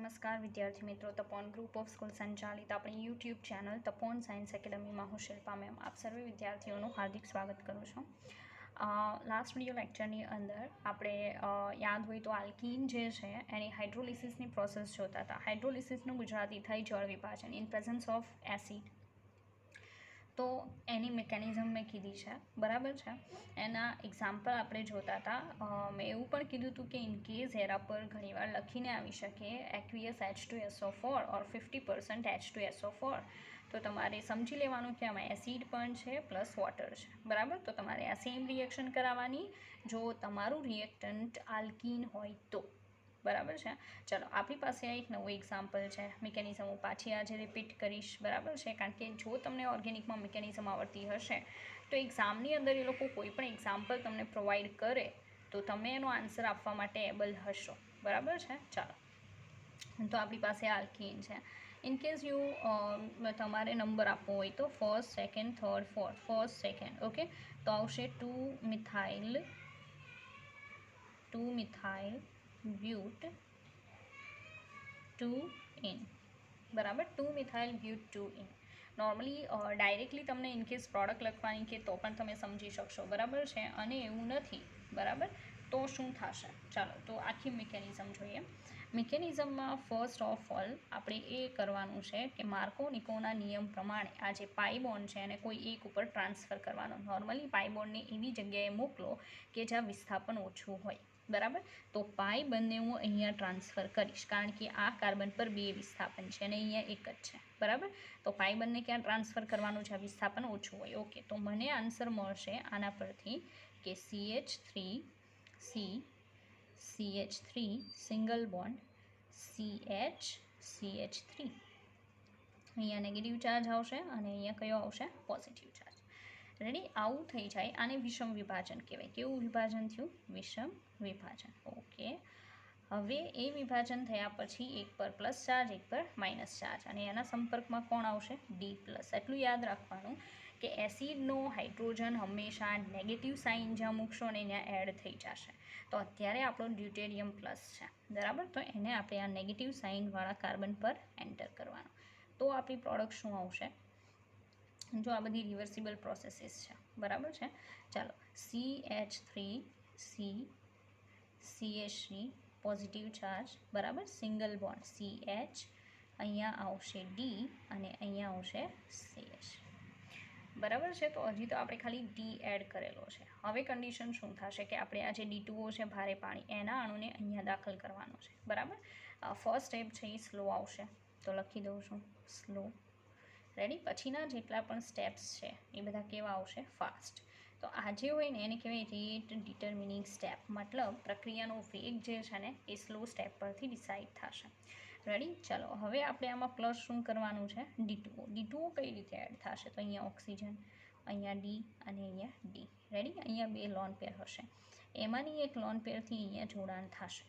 નમસ્કાર વિદ્યાર્થી મિત્રો, તપોન ગ્રુપ ઓફ સ્કૂલ સંચાલિત આપણી યુટ્યુબ ચેનલ તપોન સાયન્સ એકેડમીમાં હું શિલ્પા મેમ આપ સર્વે વિદ્યાર્થીઓનું હાર્દિક સ્વાગત કરું છું. લાસ્ટ વિડીયો લેક્ચરની અંદર આપણે યાદ હોય તો આલ્કીન જે છે એની હાઇડ્રોલિસિસની પ્રોસેસ જોતા હતા. હાઇડ્રોલિસિસનું ગુજરાતી થાય જળ વિભાજન ઇન પ્રેઝન્સ ઓફ એસિડ. તો એની મિકેનિઝમ મેં કીધી છે, બરાબર છે. એના એક્ઝામ્પલ આપણે જોતા હતા. મેં એવું પણ કીધું હતું કે ઇન કેસ એરા પર ઘણીવાર લખીને આવી શકે એક્વિયસ H2SO4 ઓર 50% H2SO4, તો તમારે સમજી લેવાનું કે આમાં એસિડ પણ છે પ્લસ વોટર છે, બરાબર. તો તમારે આ સેમ રિએક્શન કરાવવાની જો તમારું રિએક્ટન્ટ આલ્કીન હોય તો, બરાબર છે. ચલો, આપણી પાસે આ એક નવું એક્ઝામ્પલ છે. મિકેનિઝમ હું પાછી આજે રિપીટ કરીશ, બરાબર છે, કારણ કે જો તમને ઓર્ગેનિકમાં મિકેનિઝમ આવડતી હશે તો એક્ઝામની અંદર એ લોકો કોઈ પણ એક્ઝામ્પલ તમને પ્રોવાઈડ કરે તો તમે એનો આન્સર આપવા માટે એબલ હશો, બરાબર છે. ચાલો, તો આપણી પાસે આલ્કીન છે. ઇન કેસ તમારે નંબર આપવો હોય તો first, second, third, fourth. First, second, okay. તો આવશે 2 મિથાઇલ ब्यूट 2 इन, બરાબર. 2 મિથાઇલ બ્યુટ 2 ઇન. નોર્મલી ડાયરેક્ટલી તમને ઇનકેસ પ્રોડક્ટ લખવાની કે તો પણ તમે સમજી શકશો, બરાબર છે. અને એવું નથી, બરાબર, તો શું થશે? ચાલો, તો આખી મિકેનિઝમ જોઈએ. મિકેનિઝમમાં ફર્સ્ટ ઓફ ઓલ આપણે એ કરવાનું છે કે માર્કો-નિકોના નિયમ પ્રમાણે આ જે પાઈ બોન્ડ છે એને કોઈ એક ઉપર ટ્રાન્સફર કરવાનો. નોર્મલી પાઈ બોન્ડને એવી જગ્યાએ મોકલો કે જ્યાં વિસ્થાપન ઓછું હોય, બરાબર. તો પાઈ બંને હું અહીંયા ટ્રાન્સફર કરીશ કારણ કે આ કાર્બન પર 2 વિસ્થાપન છે અને અહીંયા એક જ છે, બરાબર. તો પાઈ બંને ક્યાં ટ્રાન્સફર કરવાનું છે? વિસ્થાપન ઓછું હોય, ઓકે. તો મને આન્સર મળશે આના પરથી કે CH3 સિંગલ બોન્ડ CH3. અહીંયા નેગેટિવ ચાર્જ આવશે અને અહીંયા કયો આવશે? Positive charge. રેડી? આવું થઈ જાય આને વિષમ વિભાજન કહેવાય. કેવું વિભાજન થયું? વિષમ વિભાજન, ઓકે. હવે એ વિભાજન થયા પછી એક પર પ્લસ ચાર્જ, એક પર માઇનસ ચાર્જ, અને એના સંપર્કમાં કોણ આવશે? D plus. એટલું યાદ રાખવાનું કે એસિડનો હાઇડ્રોજન હંમેશા નેગેટિવ સાઇન જ્યાં મૂકશો ને ત્યાં એડ થઈ જશે. તો અત્યારે આપણો ડ્યુટેરિયમ પ્લસ છે, બરાબર. તો એને આપણે આ નેગેટિવ સાઇનવાળા કાર્બન પર એન્ટર કરવાનું. તો આપણી પ્રોડક્ટ શું આવશે? જો આ બધી રિવર્સિબલ પ્રોસેસીસ છે, બરાબર છે. ચાલો, CH3 પોઝિટિવ ચાર્જ, બરાબર. સિંગલ બોન્ડ CH, અહીંયા આવશે ડી અને અહીંયા આવશે CH, બરાબર છે. તો હજી તો આપણે ખાલી ડી એડ કરેલો છે. હવે કન્ડિશન શું થશે કે આપણે આ જે D2O છે ભારે પાણી, એના અણુને અહીંયા દાખલ કરવાનો છે, બરાબર. ફર્સ્ટ સ્ટેપ છે એ સ્લો આવશે, તો લખી દઉં છું સ્લો. રેડી? પછીના જેટલા પણ સ્ટેપ્સ છે એ બધા કેવા આવશે? ફાસ્ટ. તો આ જે હોય ને એને કહેવાય રેટ ડિટર્મિનિંગ સ્ટેપ, મતલબ પ્રક્રિયાનો વેગ જે છે ને એ સ્લો સ્ટેપ પરથી ડિસાઇડ થશે. રેડી? ચાલો, હવે આપણે આમાં પ્લસ શું કરવાનું છે? D2O કઈ રીતે એડ થશે? તો અહીંયા ઓક્સિજન, અહીંયા ડી અને અહીંયા ડી. રેડી? અહીંયા 2 લોન પેર હશે, એમાંની એક લોન પેરથી અહીંયા જોડાણ થશે,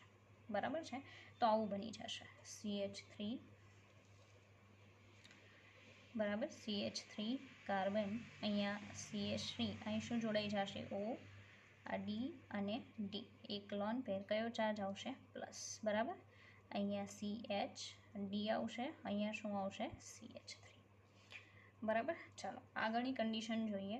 બરાબર છે. તો આવું બની જશે CH3, બરાબર. CH3 કાર્બન, અહીંયા CH3, અહીં શું જોડાઈ જશે? O, આ ડી અને ડી. એક લોન પેર, કયો ચાર્જ આવશે? પ્લસ, બરાબર. અહીંયા CH, ડી આવશે, અહીંયા શું આવશે? CH3, બરાબર. ચાલો, આગળની કન્ડિશન જોઈએ.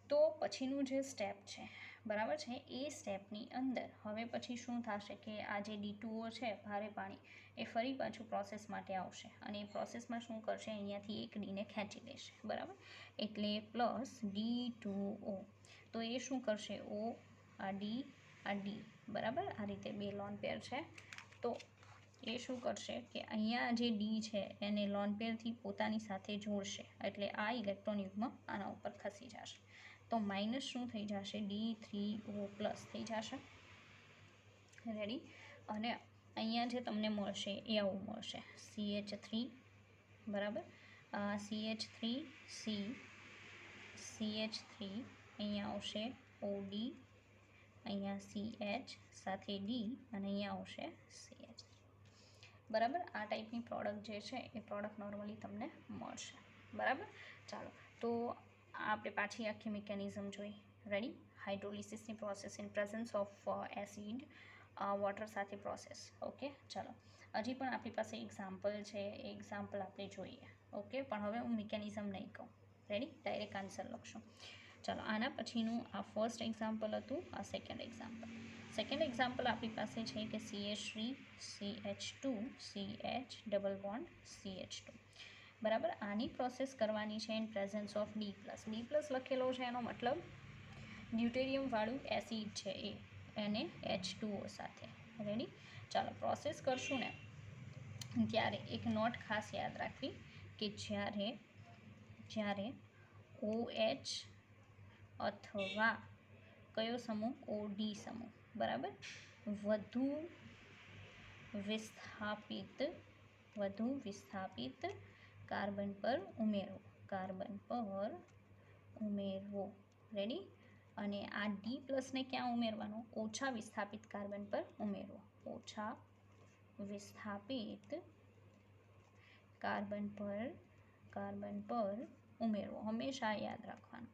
તો પછીનું જે સ્ટેપ છે, બરાબર છે, એ સ્ટેપની અંદર હવે પછી શું થશે કે આ જે D2O છે ભારે પાણી એ ફરી પાછું પ્રોસેસ માટે આવશે અને એ પ્રોસેસમાં શું કરશે? અહીંયાથી એક ડીને ખેંચી લેશે, બરાબર. એટલે પ્લસ D2O. તો એ શું કરશે? O, આ ડી, બરાબર. આ રીતે 2 લોન પેર છે. તો એ શું કરશે કે અહીંયા જે ડી છે એને લોન પેરથી પોતાની સાથે જોડશે, એટલે આ ઇલેક્ટ્રોન યુગ્મ આના ઉપર ખસી જશે. તો માઇનસ શું થઈ જશે? D3O પ્લસ થઈ જશે. રેડી? અને અહીંયા જે તમને મળશે એ આવું મળશે CH3, બરાબર. CH3 અહીંયા આવશે OD, અહીંયા CH સાથે ડી અને અહીંયા આવશે CH, બરાબર. આ ટાઈપની પ્રોડક્ટ જે છે એ પ્રોડક્ટ નોર્મલી તમને મળશે, બરાબર. ચાલો, તો આપણે પાછી આખી મિકેનિઝમ જોઈ. રેડી? હાઇડ્રોલિસિસની process in presence of acid water સાથે પ્રોસેસ. ઓકે, ચાલો હજી પણ આપણી પાસે એક્ઝામ્પલ છે, એ એક્ઝામ્પલ આપણે જોઈએ. ઓકે, પણ હવે હું મિકેનિઝમ નહીં કહું. રેડી, ડાયરેક્ટ આન્સર લખશું. ચાલો, આના પછીનું આ ફર્સ્ટ એક્ઝામ્પલ હતું, આ સેકન્ડ એક્ઝામ્પલ. સેકન્ડ એક્ઝામ્પલ આપણી પાસે છે કે CH3 CH2 CH double bond CH2. બરાબર, આની પ્રોસેસ કરવાની છે in presence of D+. D+ લખેલો છે એનો મતલબ ડ્યુટેરિયમવાળું એસિડ છે એને H2O સાથે. રેડી, ચાલો પ્રોસેસ કરશું ને ત્યારે એક નોટ ખાસ યાદ રાખવી કે જ્યારે OH અથવા કયો સમૂહ OD સમૂહ બરાબર વધુ વિસ્થાપિત કાર્બન પર ઉમેરવો. રેડી, અને આ D+ ને ક્યાં ઉમેરવાનો? ઓછા વિસ્થાપિત કાર્બન પર ઉમેરવો. ઓછા વિસ્થાપિત કાર્બન પર ઉમેરવો, હંમેશા યાદ રાખવાનું.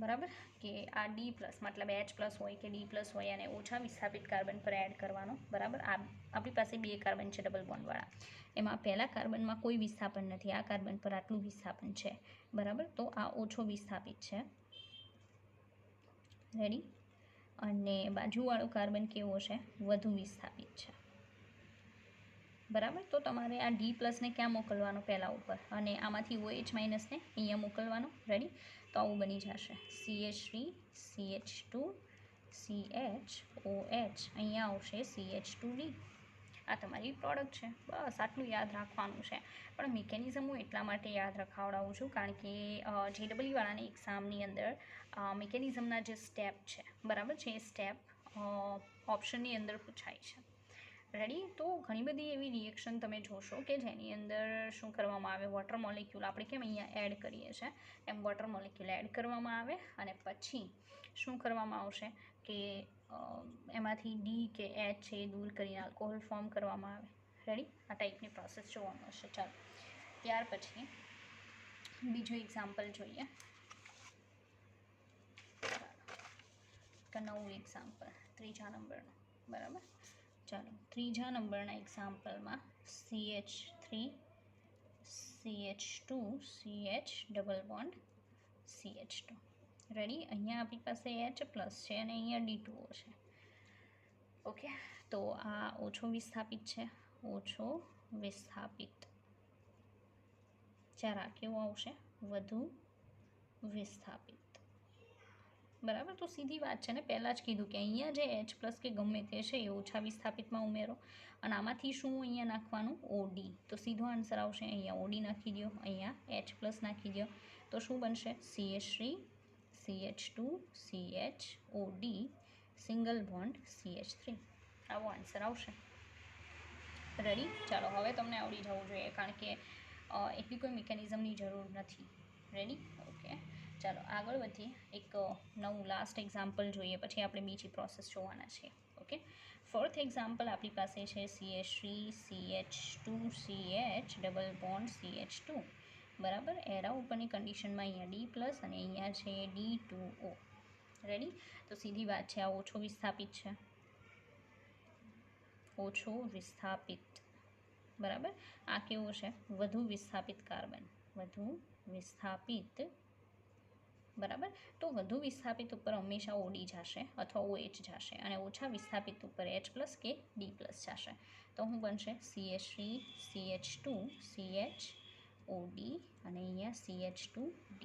બરાબર, કે આ D+ મતલબ H+ હોય કે D+ હોય અને ઓછા વિસ્થાપિત કાર્બન પર એડ કરવાનો. બરાબર, આપણી પાસે 2 કાર્બન છે ડબલ બોન્ડવાળા, એમાં પહેલા કાર્બનમાં કોઈ વિસ્થાપન નથી, આ કાર્બન પર આટલું વિસ્થાપન છે. બરાબર, તો આ ઓછો વિસ્થાપિત છે. રેડી, અને બાજુવાળો કાર્બન કેવો છે? વધુ વિસ્થાપિત છે. બરાબર, તો તમારે આ D+ ને ક્યાં મોકલવાનો? પહેલાં ઉપર, અને આમાંથી OH- ને અહીંયા મોકલવાનો. રેડી, તો આવું બની જશે CH3 CH2 CHOH, અહીંયા આવશે CH2D. આ તમારી પ્રોડક્ટ છે. બસ આટલું યાદ રાખવાનું છે. પણ મિકેનિઝમ હું એટલા માટે યાદ રખાવડાવું છું કારણ કે JEE એક્ઝામની અંદર મિકેનિઝમના જે સ્ટેપ છે બરાબર છે, એ સ્ટેપ ઓપ્શનની અંદર પૂછાય છે. રેડી, તો ઘણી બધી એવી રિએક્શન તમે જોશો કે જેની અંદર શું કરવામાં આવે, વોટર મોલિક્યુલ આપણે કેમ અહીંયા એડ કરીએ છીએ એમ વોટર મોલિક્યુલ એડ કરવામાં આવે અને પછી શું કરવામાં આવશે કે એમાંથી ડી કે એચ છે એ દૂર કરીને આલ્કોહોલ ફોર્મ કરવામાં આવે. રેડી, આ ટાઈપની પ્રોસેસ જોવાનું હશે. ચાલો, ત્યાર પછી બીજું એક્ઝામ્પલ જોઈએ. નવું એક્ઝામ્પલ, ત્રીજા નંબરનું. બરાબર, ચાલો ત્રીજા નંબરના એક્ઝામ્પલમાં CH3 CH2 CH double bond CH2. Ready, અહીંયા આપણી પાસે H+ છે અને અહીંયા D2O છે. ઓકે, તો આ ઓછો વિસ્થાપિત છે, જ્યારે આ કેવું આવશે? વધુ વિસ્થાપિત. બરાબર, તો સીધી વાત છે ને, પહેલાં જ કીધું કે અહીંયા જે H+ કે ગમે તે છે એ ઓછા વિસ્થાપિતમાં ઉમેરો, અને આમાંથી શું અહીંયા નાખવાનું? OD. તો સીધો આન્સર આવશે અહીંયા OD નાખી દો, અહીંયા H+ નાખી દો, તો શું બનશે? CH3 CH2 CHOD single bond CH3. આવો આન્સર આવશે. રેડી, ચાલો હવે તમને આવડી જવું જોઈએ કારણ કે એટલી કોઈ મિકેનિઝમની જરૂર નથી. રેડી, ઓકે, ચાલો આગળ વધીએ. એક નવું લાસ્ટ એક્ઝામ્પલ જોઈએ, પછી આપણે બીજી પ્રોસેસ જોવાના છીએ. ઓકે, ફોર્થ એક્ઝામ્પલ આપણી પાસે છે CH3 CH2 CH double bond CH2. બરાબર, એરા ઉપરની કન્ડિશનમાં અહીંયા D+ અને અહીંયા છે D2O. રેડી, તો સીધી વાત છે, આ ઓછો વિસ્થાપિત છે, બરાબર. આ કેવો છે? વધુ વિસ્થાપિત કાર્બન, બરાબર. તો વધુ વિસ્થાપિત ઉપર હંમેશા OD જશે અથવા OH જશે, અને ઓછા વિસ્થાપિત ઉપર H+ કે D+ જશે. તો શું બનશે? CH3 CH2 CHOD અને અહીંયા CH2D.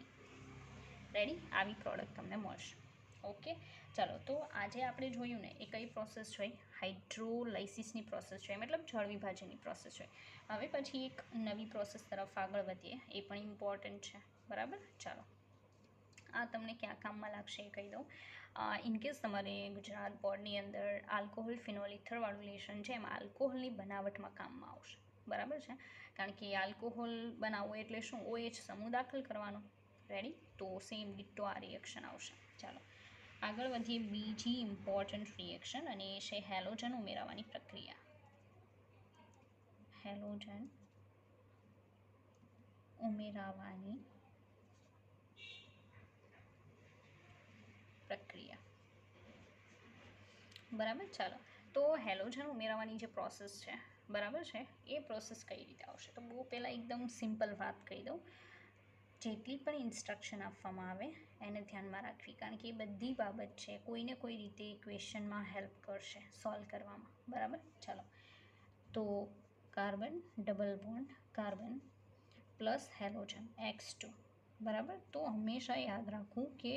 રેડી, આવી પ્રોડક્ટ તમને મળશે. ઓકે, ચાલો, તો આજે આપણે જોયું ને એ કઈ પ્રોસેસ છે? હાઇડ્રોલાઇસિસની પ્રોસેસ છે, મતલબ જળ વિભાજનની પ્રોસેસ છે. હવે પછી એક નવી પ્રોસેસ તરફ આગળ વધીએ, એ પણ ઇમ્પોર્ટન્ટ છે. બરાબર, ચાલો આ તમને ક્યાં કામમાં લાગશે એ કહી દઉં. ઇનકેસ તમારે ગુજરાત બોર્ડની અંદર આલ્કોહોલ ફિનોલ ઇથરવાળું લેશન છે, એમાં આલ્કોહોલની બનાવટમાં કામમાં આવશે. બરાબર છે, કારણ કે આલ્કોહોલ બનાવવું એટલે શું? OH સમૂહ દાખલ કરવાનો. રેડી, તો સેમ ડિટ્ટો આ રિએક્શન આવશે. ચાલો આગળ વધીએ. બીજી ઇમ્પોર્ટન્ટ રિએક્શન, અને એ છે હેલોજન ઉમેરવાની પ્રક્રિયા. બરાબર. ચાલો, તો હેલોજન ઉમેરવાની જે પ્રોસેસ છે, બરાબર છે, એ પ્રોસેસ કઈ રીતે આવશે? તો બહુ પહેલાં એકદમ સિમ્પલ વાત કહી દઉં. જેટલી પણ ઇન્સ્ટ્રક્શન આપવામાં આવે એને ધ્યાનમાં રાખવી, કારણ કે એ બધી બાબત છે કોઈને કોઈ રીતે ક્વેશ્ચનમાં હેલ્પ કરશે સોલ્વ કરવામાં. બરાબર. ચાલો, તો carbon double bond carbon plus halogen X2. બરાબર. તો હંમેશા યાદ રાખવું કે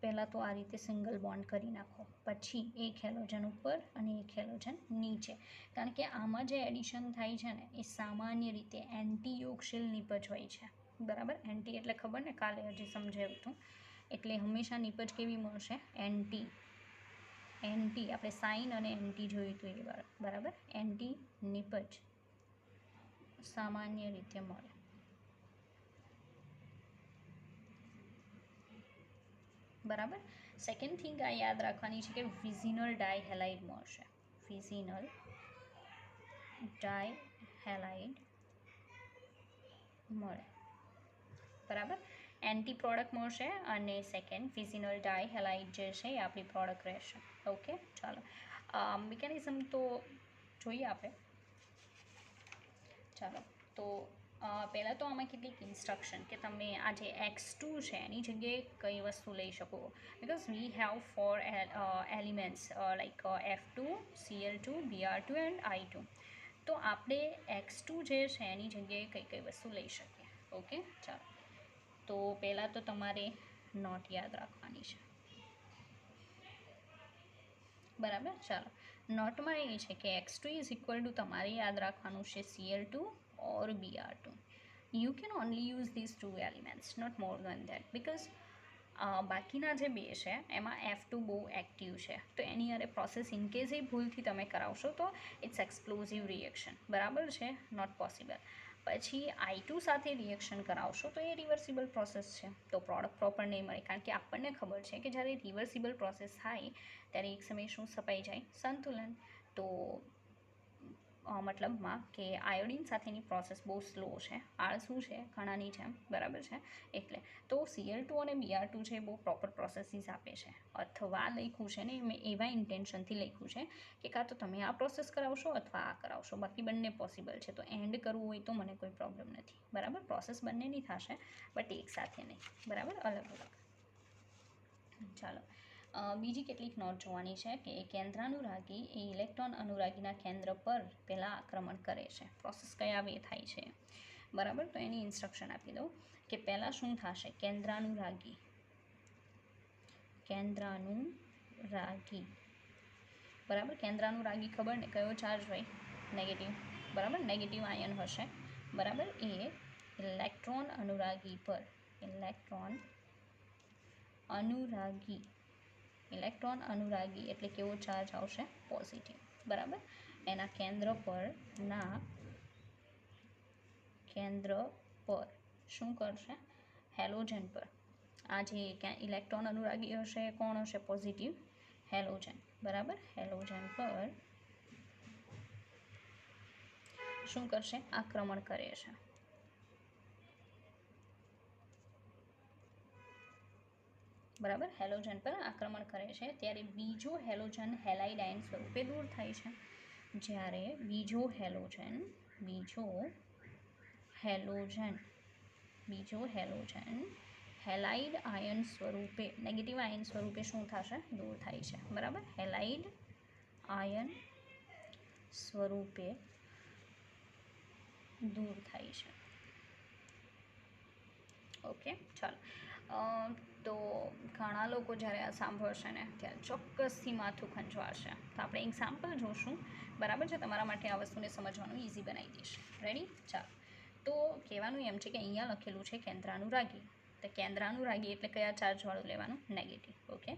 પહેલાં તો આ રીતે સિંગલ બોન્ડ કરી નાખો, પછી એક હેલોજન ઉપર અને એક હેલોજન નીચે, કારણ કે આમાં જે એડિશન થાય છે ને એ સામાન્ય રીતે એન્ટી યોગશીલ નિપજ હોય છે. બરાબર. એન્ટી એટલે ખબર ને, કાલે હજી સમજાવ્યું હતું. એટલે હંમેશા નિપજ કેવી મળશે? એન્ટી. એન્ટી આપણે સાઇન અને એન્ટી જોયું હતું એ વાર. બરાબર. એન્ટી નિપજ સામાન્ય રીતે મળે. બરાબર. સેકન્ડ થિંગ આ યાદ રાખવાની છે કે વિઝિનલ ડાયહેલાઇડ મળશે. વિઝિનલ ડાયહેલાઇડ મળે. બરાબર. એન્ટી પ્રોડક્ટ મળશે અને સેકન્ડ વિઝિનલ ડાયહેલાઇડ જે છે એ આપણી પ્રોડક્ટ રહેશે. ઓકે. ચાલો, મિકેનિઝમ તો જોઈએ આપણે. ચાલો, તો પહેલાં તો આમાં કેટલીક ઇન્સ્ટ્રક્શન કે તમે આ જે X2 છે એની જગ્યાએ કઈ વસ્તુ લઈ શકો, because we have 4 elements like F2, Cl2, Br2 and I2. તો આપણે X2 જે છે એની જગ્યાએ કઈ કઈ વસ્તુ લઈ શકીએ. ઓકે. ચાલો, તો પહેલાં તો તમારે નોટ યાદ રાખવાની છે. બરાબર. ચાલો, નોટમાં એ છે કે X2 ઇઝ ઇક્વલ ટુ તમારે યાદ રાખવાનું છે Cl2 or Br2. You can only use these two elements, not more than that, because બાકીના જે બે છે એમાં F2 બહુ એક્ટિવ છે, તો એની અરે પ્રોસેસ ઇનકેસ એ ભૂલથી તમે કરાવશો તો ઇટ્સ એક્સપ્લોઝિવ રિએક્શન. બરાબર છે, નોટ પોસિબલ. પછી I2 સાથે રિએક્શન કરાવશો તો એ રિવર્સિબલ પ્રોસેસ છે, તો પ્રોડક્ટ પ્રોપર નહીં મળે, કારણ કે આપણને ખબર છે કે જ્યારે રિવર્સિબલ પ્રોસેસ થાય ત્યારે એક સમયે શું સપાઈ જાય? સંતુલન. તો મતલબમાં કે આયોડિન સાથેની પ્રોસેસ બહુ સ્લો છે, આળસુ છે ઘણાની જેમ. બરાબર છે. એટલે તો Cl2 અને Br2 છે બહુ પ્રોપર પ્રોસેસીસ આપે છે, અથવા લખ્યું છે ને મેં એવા ઇન્ટેન્શનથી લખ્યું છે કે કાં તો તમે આ પ્રોસેસ કરાવશો અથવા આ કરાવશો, બાકી બંને પોસિબલ છે. તો એન્ડ કરવું હોય તો મને કોઈ પ્રોબ્લેમ નથી. બરાબર. પ્રોસેસ બંનેની થશે બટ એક સાથે નહીં. બરાબર, અલગ અલગ. ચાલો, બીજી કેટલીક નોટ જોવાની છે કે કેન્દ્રાનુરાગી એ ઇલેક્ટ્રોન અનુરાગીના કેન્દ્ર પર પહેલાં આક્રમણ કરે છે. પ્રોસેસ કયા વે થાય છે? બરાબર. તો એની ઇન્સ્ટ્રક્શન આપી દઉં કે પહેલાં શું થશે? કેન્દ્રાનુરાગી બરાબર. કેન્દ્રાનુરાગી ખબર ને કયો ચાર્જ હોય? નેગેટિવ. બરાબર. નેગેટિવ આયન હશે. બરાબર. એ ઇલેક્ટ્રોન અનુરાગી એટલે કેવો ચાર્જ આવશે? પોઝિટિવ. બરાબર. એના કેન્દ્ર પર શું કરશે? હેલોજન પર. આ જે ઇલેક્ટ્રોન અનુરાગી હશે કોણ હશે? Positive halogen. બરાબર. હેલોજન પર શું કરશે? આક્રમણ કરે છે. બરાબર. હેલોજન પર આક્રમણ કરે છે ત્યારે બીજો હેલોજન હેલાઇડ આયન સ્વરૂપે દૂર થાય છે. જ્યારે બીજો હેલોજન હેલાઇડ આયન સ્વરૂપે, નેગેટિવ આયન સ્વરૂપે શું થશે? દૂર થાય છે. બરાબર. હેલાઇડ આયન સ્વરૂપે દૂર થાય છે. ઓકે. ચાલો, તો ઘણા લોકો જ્યારે આ સાંભળશે ને ત્યારે ચોક્કસથી માથું ખંજવાળશે. તો આપણે એક્ઝામ્પલ જોશું. બરાબર છે. તમારા માટે આ વસ્તુને સમજવાનું ઇઝી બનાવી દેશે. રેડી? ચાલો, તો કહેવાનું એમ છે કે અહીંયા લખેલું છે કેન્દ્રાનુરાગી. તો કેન્દ્રાનુરાગી એટલે કયા ચાર્જવાળું લેવાનું? નેગેટિવ. ઓકે.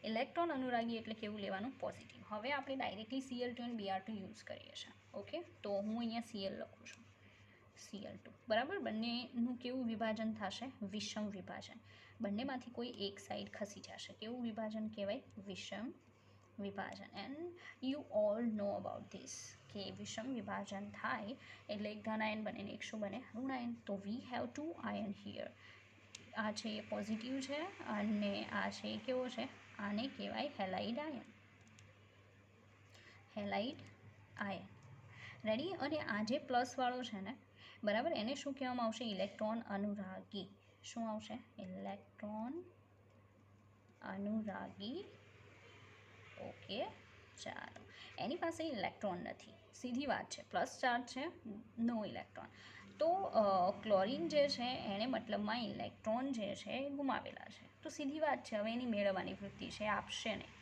ઇલેક્ટ્રોન અનુરાગી એટલે કેવું લેવાનું? પોઝિટિવ. હવે આપણે ડાયરેક્ટલી Cl2 અને Br2 યુઝ કરીએ છીએ. ઓકે. તો હું અહીંયા Cl લખું છું. Cl2. બરાબર. બંનેનું કેવું વિભાજન થશે? વિષમ વિભાજન. બંનેમાંથી કોઈ એક સાઈડ ખસી જશે. કેવું વિભાજન કહેવાય? વિષમ વિભાજન. And you all know about this કે વિષમ વિભાજન થાય એટલે એક ધન આયન બને ને એક શું બને? ઋણાયન. તો વી હેવ 2 આયન હિયર. આ છે એ પોઝિટિવ છે અને આ છે એ કેવો છે? આને કહેવાય halide ion. Halide ion. Ready. અને આ જે પ્લસવાળો છે ને, બરાબર, એને શું કહેવામાં આવશે? ઇલેક્ટ્રોન અનુરાગી. શું આવશે? ઇલેક્ટ્રોન અનુરાગી. ઓકે, ચાલો. એની પાસે ઇલેક્ટ્રોન નથી, સીધી વાત છે. પ્લસ ચાર્જ છે, નો ઇલેક્ટ્રોન. તો ક્લોરીન જે છે એને મતલબમાં ઇલેક્ટ્રોન જે છે એ ગુમાવેલા છે. તો સીધી વાત છે, હવે એની મેળવવાની વૃત્તિ છે, આપશે નહીં.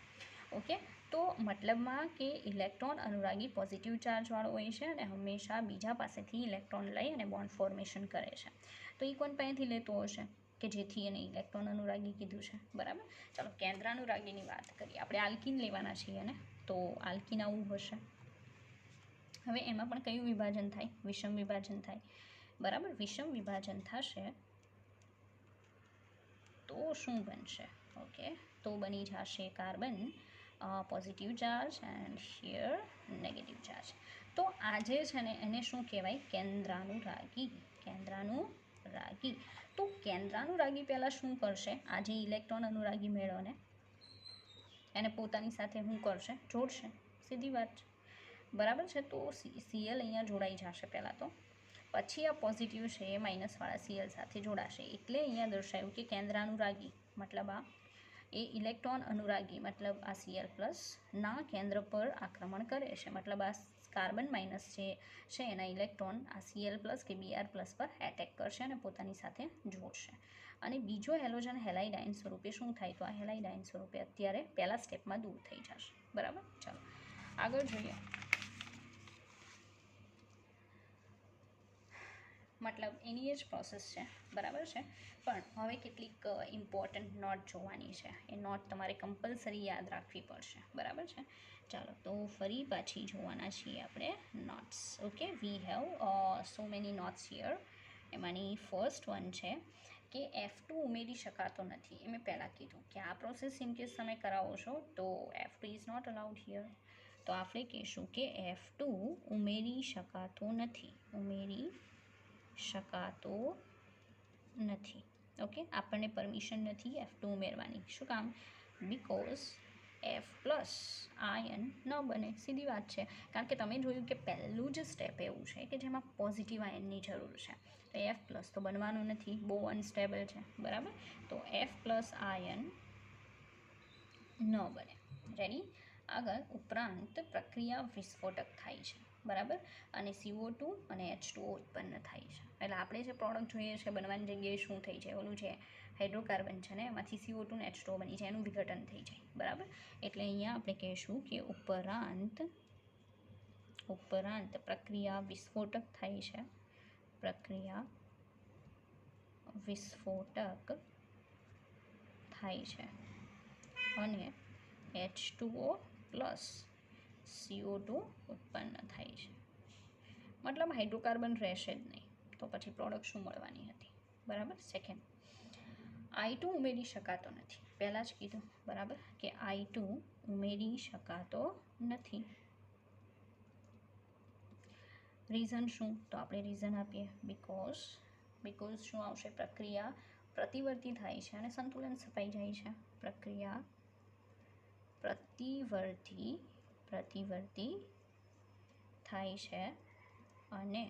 ઓકે. તો મતલબમાં કે ઇલેક્ટ્રોન અનુરાગી પોઝિટિવ ચાર્જવાળો હોય છે અને હંમેશા બીજા પાસેથી ઇલેક્ટ્રોન લઈ અને બોન્ડ ફોર્મેશન કરે છે. તો એ કોણ પાસેથી લેતો હશે કે જેથી એને ઇલેક્ટ્રોન અનુરાગી કીધું છે, બરાબર. ચાલો કેન્દ્રાનુરાગીની વાત કરીએ. આપણે આલ્કીન લેવાના છીએ ને, તો આલ્કીન આવું હશે. હવે એમાં પણ કયું વિભાજન થાય? વિષમ વિભાજન થાય, બરાબર. વિષમ વિભાજન થશે તો શું બનશે? ઓકે, તો બની જશે carbon positive charge and here negative charge. તો આજે છે ને એને શું કહેવાય? કેન્દ્રાનુરાગી. કેન્દ્રાનુરાગી. તો કેન્દ્રાનુરાગી પહેલાં શું કરશે? આ જે ઇલેક્ટ્રોન અનુરાગી મેળવને એને પોતાની સાથે શું કરશે? જોડશે. સીધી વાત છે, બરાબર છે. તો સીએલ અહીંયા જોડાઈ જશે પહેલાં તો, પછી આ પોઝિટિવ છે એ માઇનસવાળા સીએલ સાથે જોડાશે. એટલે અહીંયા દર્શાવ્યું કે કેન્દ્રાનુરાગી મતલબ આ એ ઇલેક્ટ્રોન અનુરાગી મતલબ આ સીએલ પ્લસના કેન્દ્ર પર આક્રમણ કરે છે. મતલબ આ કાર્બન માઇનસ જે છે એના ઇલેક્ટ્રોન આ સીએલ પ્લસ કે બીઆર પ્લસ પર એટેક કરશે અને પોતાની સાથે જોડશે. અને બીજો હેલોજન હેલાઇડ આયન સ્વરૂપે શું થાય? તો આ હેલાઇડ આયન સ્વરૂપે અત્યારે પહેલા સ્ટેપમાં દૂર થઈ જશે, બરાબર. ચાલો આગળ જોઈએ. મતલબ એની જ પ્રોસેસ છે, બરાબર છે. પણ હવે કેટલીક ઇમ્પોર્ટન્ટ નોટ જોવાની છે. એ નોટ તમારે કમ્પલસરી યાદ રાખવી પડશે, બરાબર છે. ચાલો તો ફરી પાછી જોવાના છીએ આપણે notes. Okay, we have so many notes here. એમાંની ફર્સ્ટ વન છે કે F2 ઉમેરી શકાતો નથી. એ મેં પહેલાં કીધું કે આ પ્રોસેસ ઇનકેસ તમે કરાવો છો તો F2 is not allowed here. તો આપણે કહીશું કે F2 ઉમેરી શકાતો નથી. ઉમેરી શકાતો નથી. ઓકે, આપણને પરમિશન નથી F2 ઉમેરવાની. શું કામ? બિકોઝ F પ્લસ આયન ન બને. સીધી વાત છે. કારણ કે તમે જોયું કે પહેલું જ સ્ટેપ એવું છે કે જેમાં પોઝિટિવ આયનની જરૂર છે. તો F પ્લસ તો બનવાનું નથી, બહુ અનસ્ટેબલ છે, બરાબર. તો F પ્લસ આયન ન બને. રેડી. આગળ ઉપરાંત પ્રક્રિયા વિસ્ફોટક થાય છે, બરાબર. અને CO2 અને H2O ઉત્પન્ન થાય છે. એટલે આપણે જે પ્રોડક્ટ જોઈએ છે બનવાની જગ્યાએ શું થઈ જાય? ઓલું જે હાઇડ્રોકાર્બન છે ને એમાંથી CO2 ને H2O બની જાય, એનું વિઘટન થઈ જાય, બરાબર. એટલે અહીંયા આપણે કહીશું કે ઉપરાંત પ્રક્રિયા વિસ્ફોટક થાય છે. પ્રક્રિયા વિસ્ફોટક થાય છે અને H2O પ્લસ CO2 ઉત્પન્ન થાય છે. મતલબ હાઇડ્રોકાર્બન રહેશે જ નહીં, તો પછી પ્રોડક્ટ શું મળવાની હતી, બરાબર. સેકન્ડ, I2 ઉમેરી શકાતો નથી. પહેલાં જ કીધું, બરાબર, કે I2 ઉમેરી શકાતો નથી. રીઝન શું? તો આપણે રીઝન આપીએ બિકોઝ શું આવશે? પ્રક્રિયા પ્રતિવર્તી થાય છે અને સંતુલન સ્થપાઈ જાય છે. પ્રક્રિયા પ્રતિવર્તી થાય છે અને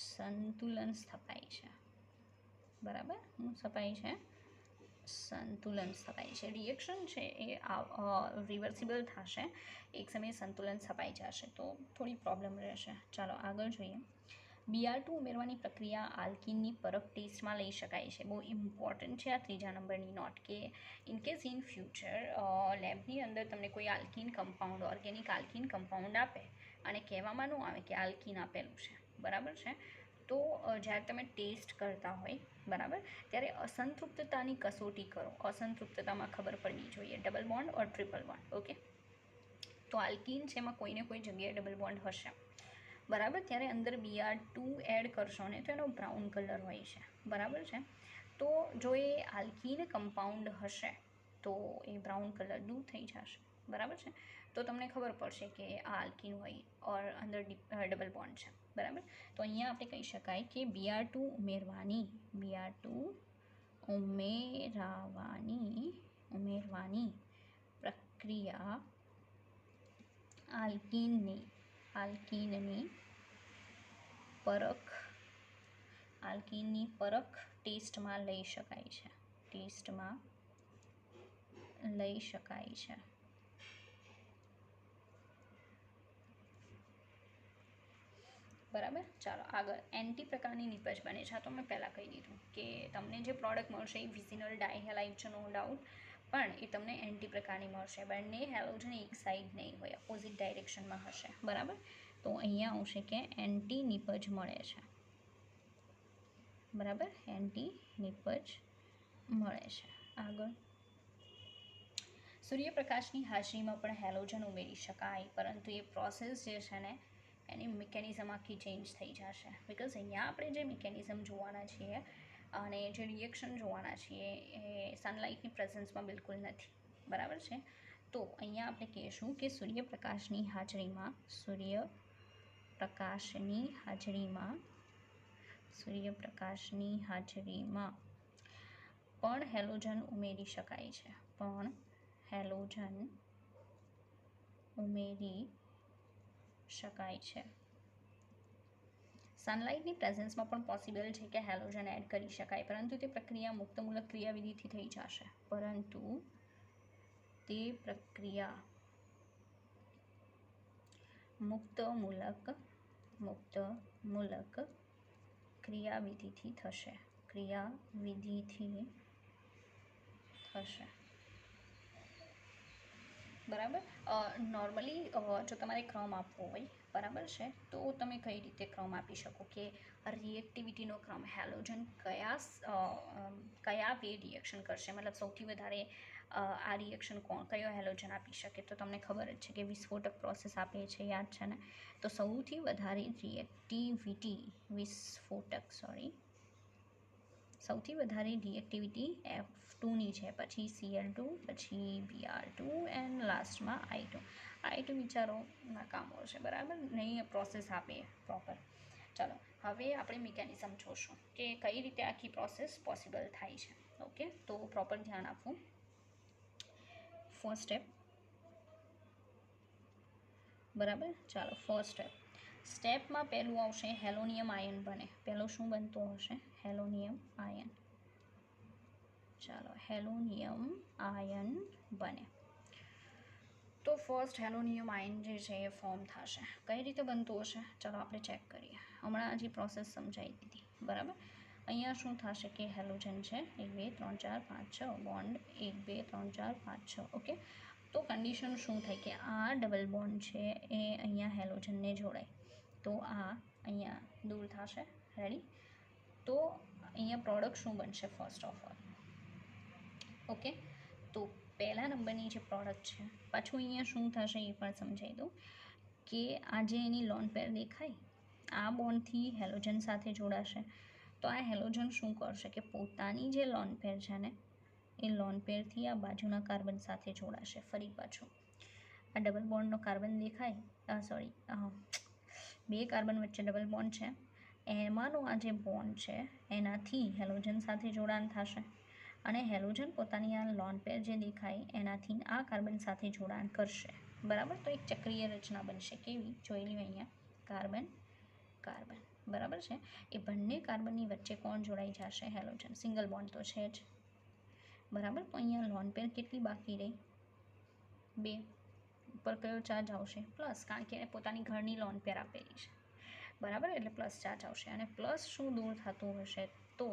સંતુલન સ્થપાય છે, બરાબર. સ્થપાય છે, સંતુલન સ્થપાય છે. રિએક્શન છે એ રિવર્સિબલ થશે, એક સમયે સંતુલન સ્થપાઈ જશે, તો થોડી પ્રોબ્લેમ રહેશે. ચાલો આગળ જોઈએ. BR2 ઉમેરવાની પ્રક્રિયા આલ્કીનની પરખ ટેસ્ટમાં લઈ શકાય છે. બહુ ઇમ્પોર્ટન્ટ છે આ ત્રીજા નંબરની નોટ કે ઇનકેસ ઇન ફ્યુચર લેબની અંદર તમને કોઈ alkene compound, organic alkene compound આપે અને કહેવામાં ન આવે કે આલ્કીન આપેલું છે, બરાબર છે. તો જ્યારે તમે ટેસ્ટ કરતા હોય, બરાબર, ત્યારે અસંતૃપ્તતાની કસોટી કરો. અસંતૃપ્તતામાં ખબર પડવી જોઈએ double bond or triple bond. Okay, તો આલ્કીન છે એમાં કોઈને કોઈ જગ્યાએ ડબલ બોન્ડ હશે, બરાબર. ત્યારે અંદર BR2 એડ કરશો ને તો એનો બ્રાઉન કલર હોય છે, બરાબર છે. તો જો એ આલ્કીન કમ્પાઉન્ડ હશે તો એ બ્રાઉન કલર દૂર થઈ જશે, બરાબર છે. તો તમને ખબર પડશે કે આ આલ્કીન હોય ઓર અંદર ડબલ બોન્ડ છે, બરાબર. તો અહીંયા આપણે કહી શકાય કે BR2 ઉમેરવાની પ્રક્રિયા આલ્કીનની પરખ ટેસ્ટમાં લઈ શકાય છે બરાબર. ચાલો આગળ એન્ટી પ્રકારની નિપજ બને છે. તો મેં પહેલાં કહી દીધું કે તમને જે પ્રોડક્ટ મળશે એ વિઝિનલ ડાયહેલાઇડ છે, નો ડાઉટ, પણ એ તમને એન્ટી પ્રકારની મળશે. બંને હેલોજન એક સાઈડ નહીં હોય, અપોઝિટ ડાયરેક્શનમાં હશે. બરાબર. તો અહીંયા આવશે કે એન્ટી નિપજ મળે છે. બરાબર, એન્ટી નિપજ મળે છે. આગળ સૂર્યપ્રકાશની હાજરીમાં પણ હેલોજન ઉમેરી શકાય, પરંતુ એ પ્રોસેસ જે છે ને એની મિકેનિઝમ આખી ચેન્જ થઈ જશે. બિકોઝ અહીંયા આપણે જે મિકેનિઝમ જોવાના છીએ અને જે રિએક્શન જોવાના છીએ એ સનલાઇટની પ્રેઝન્સમાં બિલકુલ નથી. બરાબર છે. તો અહીંયા આપણે કહીશું કે સૂર્યપ્રકાશની હાજરીમાં પણ હેલોજન ઉમેરી શકાય છે. સનલાઇટની પ્રેઝન્સમાં પણ પોસિબલ છે કે હેલોજન એડ કરી શકાય, પરંતુ તે પ્રક્રિયા મુક્તમૂલક ક્રિયાવિધિથી થઈ જશે. મુક્તમૂલક ક્રિયાવિધિથી થશે. બરાબર. નોર્મલી જો તમારે ક્રમ આપવો હોય, બરાબર છે, તો તમે કઈ રીતે ક્રમ આપી શકો કે રિએક્ટિવિટીનો ક્રમ, હેલોજન કયા વે રિએક્શન કરશે, મતલબ સૌથી વધારે આ રિએક્શન કયો હેલોજન આપી શકે. તો તમને ખબર જ છે કે વિસ્ફોટક પ્રોસેસ આપે છે, યાદ છે ને. તો સૌથી વધારે રિએક્ટિવિટી F2ની છે, પછી Cl2, પછી Br2 એન્ડ લાસ્ટમાં I2 વિચારો ના કામો છે. બરાબર, નહીં પ્રોસેસ આપે પ્રોપર. ચાલો હવે આપણે મિકેનિઝમ જોશું કે કઈ રીતે આખી પ્રોસેસ પોસિબલ થાય છે. ઓકે, તો પ્રોપર ધ્યાન આપવું. First step. બરાબર. ચાલો ફર્સ્ટ સ્ટેપમાં પહેલું આવશે હેલોનિયમ આયન બને. પહેલો શું બનતો હશે? હેલોનિયમ આયન. ચાલો હેલોનિયમ આયન બને. તો ફર્સ્ટ હેલોનિયમ આયન જે છે એ ફોર્મ થશે. કઈ રીતે બનતું હશે? ચાલો આપણે ચેક કરીએ. હમણાં જે પ્રોસેસ સમજાવી દીધી. બરાબર. અહીંયા શું થશે કે હેલોજન છે 1 2 3 4 5 6 બોન્ડ 1 2 3 4 5 6. ઓકે, તો કન્ડિશન શું થાય કે આ ડબલ બોન્ડ છે એ અહીંયા હેલોજનને જોડાય, તો આ અહીંયા દૂર થશે. રેડી. તો અહીંયા પ્રોડક્ટ શું બનશે? ફર્સ્ટ ઓફ ઓલ, ઓકે, તો પહેલા નંબરની જે પ્રોડક્ટ છે, પાછું અહીંયા શું થશે એ પણ સમજાવી દઉં કે આ જે એની લોન પેર દેખાય, આ બોન્ડથી હેલોજન સાથે જોડાશે. તો આ હેલોજન શું કરશે કે પોતાની જે લોન પેર છે ને એ લોન પેરથી આ બાજુના કાર્બન સાથે જોડાશે. ફરી પાછું આ ડબલ બોન્ડનો કાર્બન દેખાય, બે કાર્બન વચ્ચે ડબલ બોન્ડ છે, એમાંનો આ જે બોન્ડ છે એનાથી હેલોજન સાથે જોડાણ થશે અને હેલોજન પોતાની આ લોન પેર જે દેખાય એનાથી આ કાર્બન સાથે જોડાણ કરશે. બરાબર. તો એક ચક્રીય રચના બનશે. કેવી? જોઈ લો અહીંયા, કાર્બન કાર્બન. બરાબર છે. એ બંને કાર્બનની વચ્ચે કોણ જોડાઈ જશે? હેલોજન. સિંગલ બોન્ડ તો છે જ. બરાબર. તો અહીંયા લોન પેર કેટલી બાકી રહી? 2. ઉપર કયો ચાર્જ આવશે? પ્લસ, કારણ કે એને પોતાની ઘરની લોન પેર આપેલી છે. બરાબર, એટલે પ્લસ ચાર્જ આવશે. અને પ્લસ શું દૂર થતું હશે? તો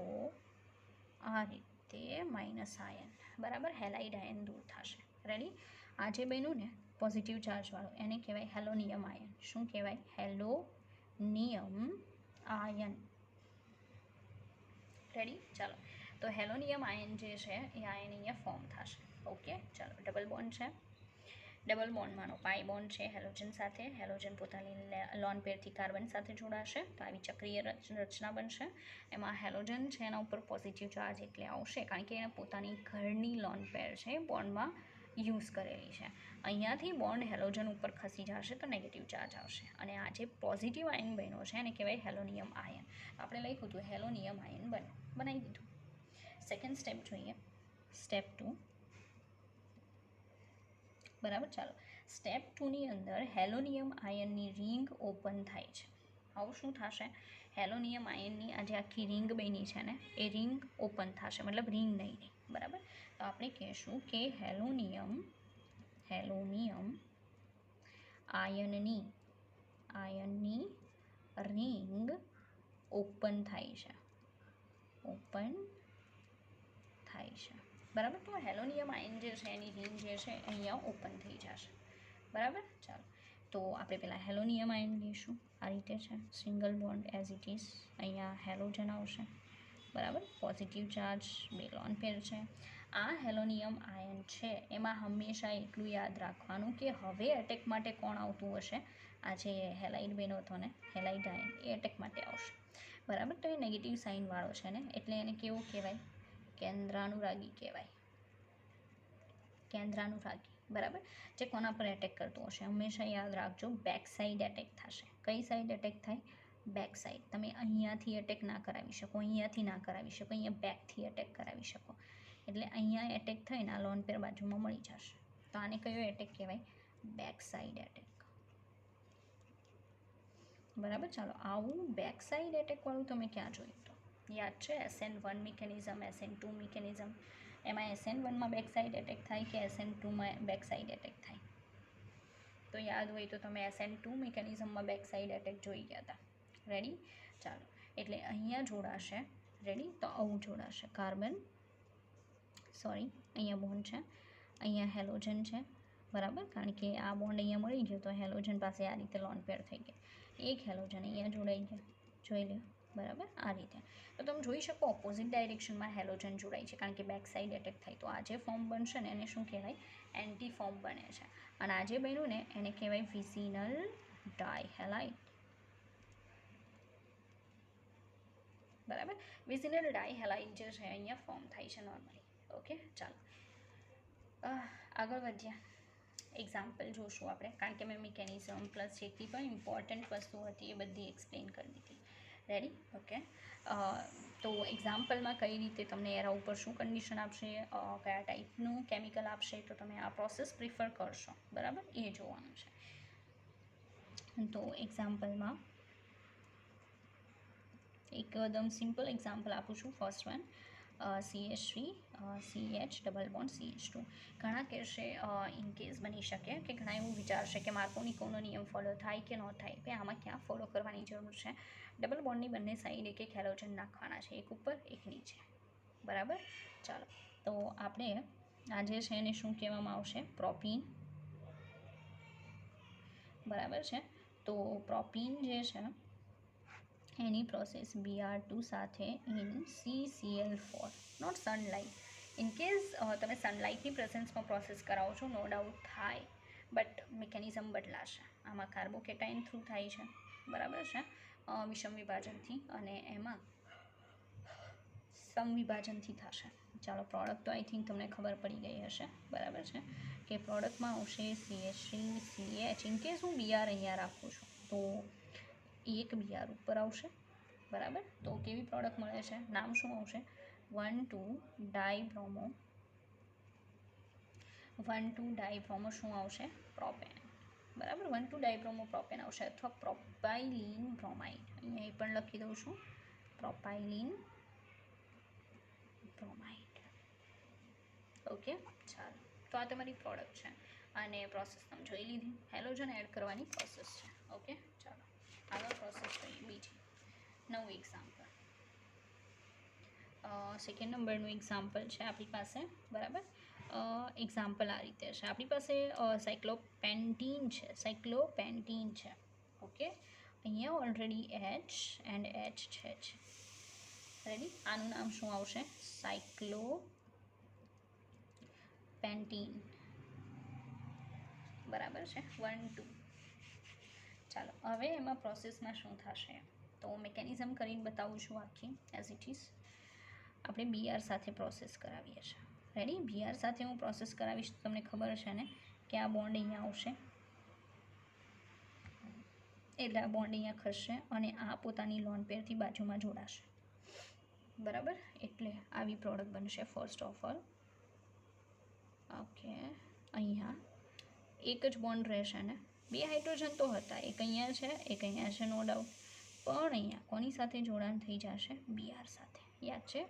આ રીતે માઇનસ આયન. બરાબર, હેલાઇડ આયન દૂર થશે. રેડી. આ જે બન્યું ને પોઝિટિવ ચાર્જવાળું, એને કહેવાય હેલોનિયમ આયન. શું કહેવાય? હેલોનિયમ આયન. રેડી. ચાલો, તો હેલોનિયમ આયન જે છે એ આયન અહીંયા ફોર્મ થશે. ઓકે, ચાલો ડબલ બોન્ડ છે, ડબલ બોન્ડમાંનો પાઈ બોન્ડ છે હેલોજન સાથે. હેલોજન પોતાની લોન પેરથી કાર્બન સાથે જોડાશે, તો આવી ચક્રીય રચના બનશે. એમાં હેલોજન છે એના ઉપર પોઝિટિવ ચાર્જ એટલે આવશે કારણ કે એને પોતાની ઘરની લોન પેર છે બોન્ડમાં યુઝ કરેલી છે. અહીંયાથી બોન્ડ હેલોજન ઉપર ખસી જશે તો નેગેટિવ ચાર્જ આવશે. અને આ જે પોઝિટિવ આયન બન્યો છે એને કહેવાય હેલોનિયમ આયન. આપણે લખ્યું હતું હેલોનિયમ આયન બનાવી દીધું. સેકન્ડ સ્ટેપ જોઈએ, સ્ટેપ 2. બરાબર. ચાલો સ્ટેપ 2ની અંદર હેલોનિયમ આયનની રિંગ ઓપન થાય છે. આવું શું થશે? હેલોનિયમ આયનની આ જે આખી રિંગ બની છે ને એ રિંગ ઓપન થશે, મતલબ રિંગ નહીં રહી. બરાબર, તો આપણે કહીશું કે હેલોનિયમ આયનની રિંગ ઓપન થાય છે. બરાબર, તો હેલોનિયમ આયન જે છે એની રિંગ જે છે અહીંયા ઓપન થઈ જશે. બરાબર, ચાલો તો આપણે પહેલાં હેલોનિયમ આયન લઈશું. આ રીતે છે, single bond as it is. અહીંયા હેલોજન આવશે. બરાબર, પોઝિટિવ ચાર્જ, 2 લોન પેર છે. આ હેલોનિયમ આયન છે એમાં હંમેશા એટલું યાદ રાખવાનું કે હવે એટેક માટે કોણ આવતું હશે? આ જે હેલાઇડ બન્યો હતો ને, હેલાઇડ આયન, એ એટેક માટે આવશે. બરાબર, તો એ નેગેટિવ સાઇનવાળો છે ને, એટલે એને કેવું કહેવાય? કેન્દ્રાનુરાગી કહેવાય. બરાબર, જે કોના પર એટેક કરતું હશે? હંમેશા યાદ રાખજો, બેક સાઈડ એટેક થશે. કઈ સાઈડ એટેક થાય? Back side. તમે અહીંયાથી એટેક ના કરાવી શકો, અહીંયાથી ના કરાવી શકો, અહીંયા બેકથી એટેક કરાવી શકો. એટલે અહીંયા એટેક થઈને આ લોન પેર બાજુમાં મળી જશે. તો આને કયો એટેક કહેવાય? Back side attack. બરાબર, ચાલો આવું બેક સાઈડ એટેકવાળું તમે ક્યાં જોયું? તો યાદ છે SN1 મિકેનિઝમ, SN2 મિકેનિઝમ. એમાં SN1માં બેક સાઈડ એટેક થાય કે SN2માં બેક સાઈડ એટેક થાય? તો યાદ હોય તો તમે SN2 મિકેનિઝમમાં બેક સાઈડ એટેક જોઈ ગયા હતા. રેડી, ચાલો એટલે અહીંયા જોડાશે. રેડી, તો આવું જોડાશે. અહીંયા બોન્ડ છે, અહીંયા હેલોજન છે. બરાબર, કારણ કે આ બોન્ડ અહીંયા મળી ગયો તો હેલોજન પાસે આ રીતે લોન પેર થઈ ગયા. એક હેલોજન અહીંયા જોડાઈ ગયા, જોઈ લો. બરાબર, આ રીતે. તો તમે જોઈ શકો ઓપોઝિટ ડાયરેક્શનમાં હેલોજન જોડાય છે, કારણ કે બેક સાઈડ એટેક થાય. તો આ જે ફોર્મ બનશે ને એને શું કહેવાય? એન્ટી ફોર્મ બને છે. અને આ જે બન્યું ને એને કહેવાય વિઝિનલ ડાયહેલાઇડ. બરાબર, વિઝિનલ ડાયહેલાઇડ જે છે અહીંયા ફોર્મ થાય છે નોર્મલી. ઓકે, ચાલો આગળ વધ્યા. એક્ઝામ્પલ જોશું આપણે, કારણ કે મેં મિકેનિઝમ પ્લસ જેટલી પણ ઇમ્પોર્ટન્ટ વસ્તુ હતી એ બધી એક્સપ્લેન કરી દીધી. Ready, okay. તો એક્ઝામ્પલમાં કઈ રીતે તમને એના ઉપર શું કન્ડિશન આપશે, કયા ટાઈપનું કેમિકલ આપશે, તો તમે આ પ્રોસેસ પ્રિફર કરશો. બરાબર, એ જોવાનું છે. તો એક્ઝામ્પલમાં એકદમ સિમ્પલ એક્ઝામ્પલ આપું છું. First one, CH3 CH double bond CH2. ઘણા કહેશે ઇનકેસ બની શકે કે ઘણા એવું વિચારશે કે માર્કોનિકોનો નિયમ ફોલો થાય કે ન થાય. ભાઈ આમાં ક્યાં ફોલો કરવાની જરૂર છે? ડબલ બોન્ડની બંને સાઈડ એક હેલોજન નાખવાના છે, એક ઉપર એક નીચે. બરાબર, ચાલો તો આપણે આ જે છે એને શું કહેવામાં આવશે? પ્રોપીન. બરાબર છે, તો પ્રોપીન જે છે એની પ્રોસેસ Br2 સાથે in CCl4, not sunlight. In case તમે સનલાઇટની પ્રેઝન્સમાં પ્રોસેસ કરાવો છો, નો ડાઉટ થાય, બટ મિકેનિઝમ બદલાશે. આમાં કાર્બોકેટાઇન થ્રુ થાય છે. બરાબર છે, વિષમ વિભાજનથી, અને એમાં સમવિભાજનથી થશે. ચાલો પ્રોડક્ટ તો આઈ થિંક તમને ખબર પડી ગઈ હશે. બરાબર છે, કે પ્રોડક્ટમાં આવશે CH3 CH. ઇનકેસ હું Br અહીંયા રાખું છું તો એક Br ઉપર આવશે. બરાબર, તો કેવી પ્રોડક્ટ મળે છે? નામ શું આવશે? 1,2-ડાયબ્રોમો. 1,2-ડાયબ્રોમો શું આવશે? પ્રોપેન. બરાબર, 1,2-ડાયબ્રોમો પ્રોપેન આવશે, અથવા પ્રોપાઇલિન બ્રોમાઇડ. અહીંયા એ પણ લખી દઉં છું, પ્રોપાઇલિન બ્રોમાઇડ. ઓકે, ચાલો તો આ તમારી પ્રોડક્ટ છે અને પ્રોસેસ તમે જોઈ લીધી. હેલોજન એડ કરવાની પ્રોસેસ છે. ઓકે, ચાલો આગળ પ્રોસેસ જોઈએ બીજી. નવું એક્ઝામ્પલ, સેકન્ડ નંબરનું એક્ઝામ્પલ છે આપણી પાસે. બરાબર, એક્ઝામ્પલ આ રીતે છે. આપણી પાસે સાયક્લોપેન્ટીન છે. ઓકે, અહીંયા ઓલરેડી H એન્ડ H છે જ. રેડી, આનું નામ શું આવશે? સાયક્લોપેન્ટીન. બરાબર છે, 1 2. ચાલો હવે એમાં પ્રોસેસમાં શું થશે તો મિકેનિઝમ કરીને બતાવું છું આખી એઝ ઇટ ઇઝ. આપણે Br સાથે પ્રોસેસ કરાવીએ છીએ. રેડી, Br સાથે હું પ્રોસેસ કરાવીશ તો તમને ખબર છે ને કે આ બોન્ડ અહીંયા આવશે, એટલે આ બોન્ડ અહીંયા ખસશે અને આ પોતાની લોન પેરથી બાજુમાં જોડાશે. બરાબર, એટલે આવી પ્રોડક્ટ બનશે. ફર્સ્ટ ઓફ ઓલ, ઓકે, અહીંયા એક જ બોન્ડ રહેશે ને, 2 હાઇડ્રોજન તો હતા, એક અહીંયા છે એક અહીંયા છે, નો ડાઉટ, પણ અહીંયા કોની સાથે જોડાણ થઈ જશે? Br સાથે, યાદ છે?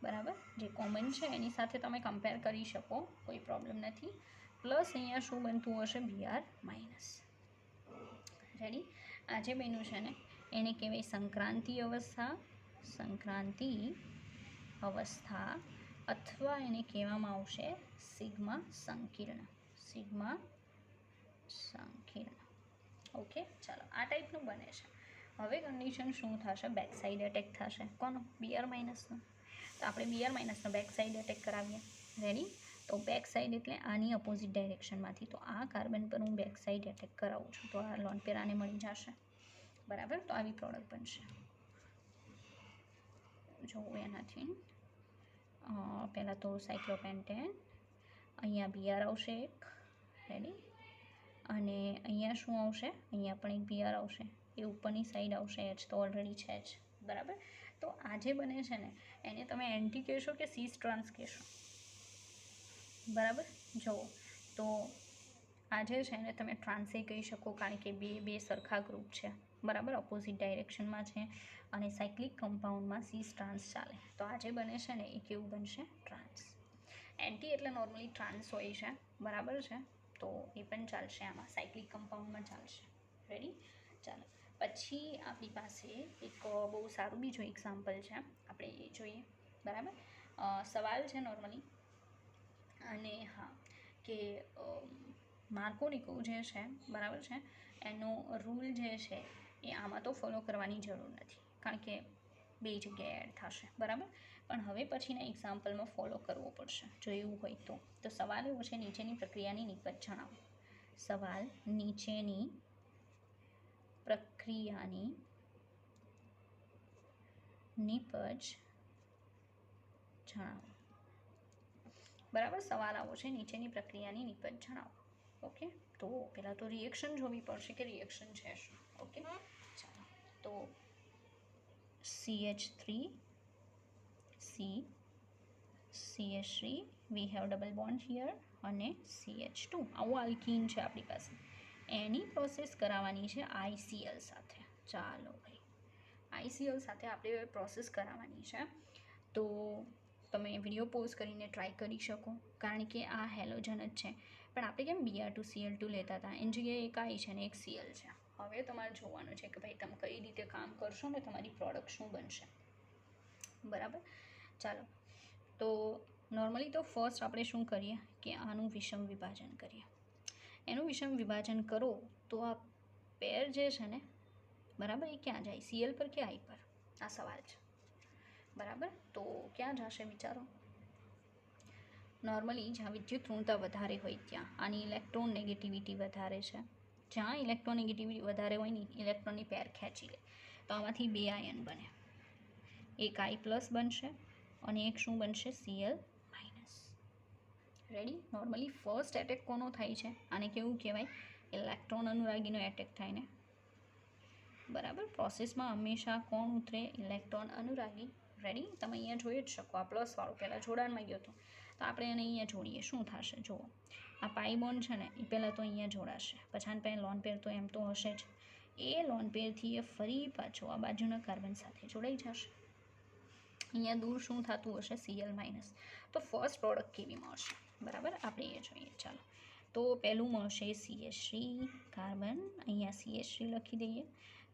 બરાબર, જે કોમન છે એની સાથે તમે કમ્પેર કરી શકો, કોઈ પ્રોબ્લેમ નથી. પ્લસ અહીંયા શું બનતું હશે? Br minus. રેડી? આ જે બન્યું છે ને એને કહેવાય સંક્રાંતિ અવસ્થા, સંક્રાંતિ અવસ્થા, અથવા એને કહેવામાં આવશે સિગ્મા સંકીર્ણ, સિગ્મા સંકીર્ણ. ઓકે, ચાલો આ ટાઈપનું બને છે. હવે કન્ડિશન શું થશે? બેક સાઈડ એટેક થશે. કોનો? Br માઇનસનો. તો આપણે Br માઇનસનો બેક સાઈડ એટેક કરાવીએ. રેડી? તો બેક સાઈડ એટલે આની અપોઝિટ ડાયરેક્શનમાંથી. તો આ કાર્બન પર હું બેક સાઈડ એટેક કરાવું છું, તો આ લોન પેર આને મળી જશે. બરાબર, તો આવી પ્રોડક્ટ બનશે. જોવું એનાથી પહેલાં તો સાયક્લોપેન્ટેન, અહીંયા Br આવશે એક. રેડી? અને અહીંયા શું આવશે? અહીંયા પણ એક Br આવશે, એ ઉપરની સાઈડ આવશે, H તો ઓલરેડી છે જ. બરાબર, તો આ જે બને છે ને એને તમે એન્ટી કહેશો કે સીસ ટ્રાન્સ કહેશો? બરાબર, જુઓ તો આ જે છે ને તમે ટ્રાન્સે કહી શકો, કારણ કે બે સરખા ગ્રુપ છે. બરાબર, ઓપોઝિટ ડાયરેક્શનમાં છે અને સાયક્લિક કમ્પાઉન્ડમાં સીસ ટ્રાન્સ ચાલે. તો આ જે બને છે ને એ કેવું બનશે? ટ્રાન્સ. એન્ટી એટલે નોર્મલી ટ્રાન્સ હોય છે. બરાબર છે, તો એ પણ ચાલશે, આમાં સાયક્લિક કમ્પાઉન્ડમાં ચાલશે. રેડી? ચાલો, પછી આપણી પાસે એક બહુ સારું બીજું એક્ઝામ્પલ છે, આપણે એ જોઈએ. બરાબર, સવાલ છે નોર્મલી, અને હા કે માર્કોનિકો જે છે, બરાબર છે, એનો રૂલ જે છે એ આમાં તો ફોલો કરવાની જરૂર નથી, કારણ કે બે જગ્યાએ એડ થશે. બરાબર, પણ હવે પછીના એક્ઝામ્પલમાં ફોલો કરવો પડશે જો એવું હોય તો. તો સવાલ એવો છે, નીચેની પ્રક્રિયાની નિપજ જણાવો. સવાલ, નીચેની પ્રક્રિયાની નિપજ જણાવો. બરાબર, સવાલ આવો છે, નીચેની પ્રક્રિયાની નિપજ જણાવો. ઓકે, તો પહેલાં તો રિએક્શન જોવી પડશે કે રિએક્શન છે શું. ઓકે, ચાલો, તો CH3 CH3 we have double bond here અને CH2 આવું આલ્કીન છે આપણી પાસે, એની પ્રોસેસ કરાવવાની છે ICl સાથે. ચાલો ભાઈ, ICl સાથે આપણે પ્રોસેસ કરાવવાની છે. તો તમે વિડીયો પોઝ કરીને ટ્રાય કરી શકો, કારણ કે આ હેલોજન જ છે, પણ આપણે કેમ Br2Cl2 લેતા હતા, એની જગ્યાએ એક I છે ને એક Cl છે. હવે તમારે જોવાનું છે કે ભાઈ તમે કઈ રીતે કામ કરશો ને તમારી પ્રોડક્ટ શું બનશે. બરાબર, ચાલો, તો નોર્મલી તો ફર્સ્ટ આપણે શું કરીએ કે આનું વિષમ વિભાજન કરીએ. એનું વિષમ વિભાજન કરો તો આ પેર જે છે ને, બરાબર, એ ક્યાં જાય? Cl પર કે I પર? આ સવાલ છે. બરાબર, તો ક્યાં જશે વિચારો? નોર્મલી જ્યાં વિદ્યુત ઋણતા વધારે હોય ત્યાં. આની ઇલેક્ટ્રોન નેગેટિવિટી વધારે છે, જ્યાં ઇલેક્ટ્રોન નેગેટિવિટી વધારે હોય ને ઇલેક્ટ્રોનની પેર ખેંચી લે, તો આમાંથી 2 આયન બને, એક I પ્લસ બનશે અને એક શું બનશે? Cl minus. Ready? Normally first attack કોનો થાય છે? આને કેવું કહેવાય? ઇલેક્ટ્રોન અનુરાગીનો એટેક થાય ને. બરાબર, પ્રોસેસમાં હંમેશા કોણ ઉતરે? ઇલેક્ટ્રોન અનુરાગી. રેડી? તમે અહીંયા જોઈ જ શકો, આ પ્લસવાળું પહેલાં જોડાણમાં ગયો હતો, તો આપણે એને અહીંયા જોડીએ. શું થશે જુઓ, આ પાઈ બોન્ડ છે ને એ પહેલાં તો અહીંયા જોડાશે, પછી આને પહેલાં લોન પેર તો એમ તો હશે જ, એ લોન પેરથી એ ફરી પાછો આ બાજુના કાર્બન સાથે જોડાઈ જશે. અહીંયા દૂર શું થતું હશે? Cl minus. તો ફર્સ્ટ પ્રોડક્ટ કેવી મળશે? બરાબર, આપણે એ જોઈએ. ચાલો, તો પહેલું મળશે CH3 કાર્બન, અહીંયા CH3 લખી દઈએ.